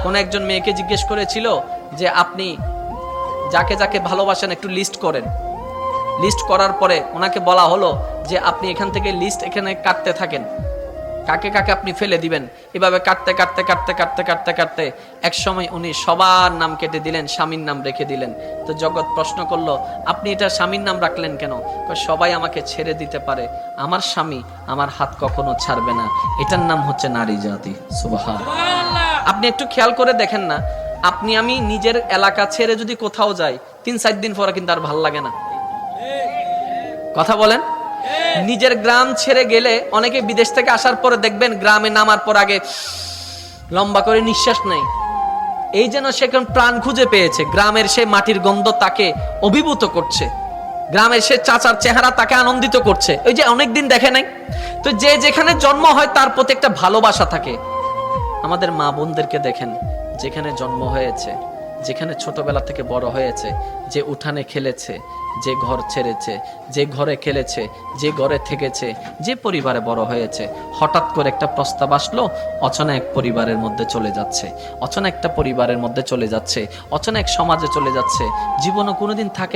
কোন একজন মেয়েকে জিজ্ঞেস করেছিল যে আপনি যাকে যাকে ভালোবাসেন একটু লিস্ট করেন। লিস্ট করার পরে ওনাকে বলা হলো যে আপনি এখান থেকে লিস্ট এখানে কাটতে থাকেন, কাকে কাকে আপনি ফেলে দিবেন। এভাবে কাটতে কাটতে কাটতে কাটতে কাটতে কাটতে এক সময় উনি সবার নাম কেটে দিলেন, স্বামীর নাম রেখে দিলেন। তো জগৎ প্রশ্ন করলো, আপনি এটা স্বামীর নাম রাখলেন কেন? সবাই আমাকে ছেড়ে দিতে পারে, আমার স্বামী আমার হাত কখনো ছাড়বে না, এটার নাম হচ্ছে নারী জাতি। সুবহানাল্লাহ। আপনি একটু খেয়াল করে দেখেন না, আপনি আমি নিজের এলাকা ছেড়ে যদি কোথাও যাই ৩-৪ দিন পরে কিন্তু আর ভাল লাগে না। কথা বলেন। নিজের গ্রাম ছেড়ে গেলে অনেকে বিদেশ থেকে আসার পরে দেখবেন গ্রামে নামার পর আগে লম্বা করে নিঃশ্বাস নেই, এই যেন সে কোন প্রাণ খুঁজে পেয়েছে। গ্রামের সে মাটির গন্ধ তাকে অভিভূত করছে, গ্রামের সে চাচার চেহারা তাকে আনন্দিত করছে, ওই যে অনেকদিন দেখে নাই। তো যে যেখানে জন্ম হয় তার প্রতি একটা ভালোবাসা থাকে। আমাদের মা বোনদেরকে দেখেন, যেখানে জন্ম হয়েছে, যেখানে ছোটবেলা থেকে বড় হয়েছে, যে উঠানে খেলেছে, যে ঘর ছেড়েছে, যে ঘরে খেলেছে, যে ঘরে থেকেছে, যে পরিবারে বড় হয়েছে, হঠাৎ করে একটা প্রস্তাব আসলো, অচেনা এক পরিবারের মধ্যে চলে যাচ্ছে, অচেনা একটা পরিবারের মধ্যে চলে যাচ্ছে, অচেনা এক সমাজে চলে যাচ্ছে, জীবনও কোনোদিন থাকে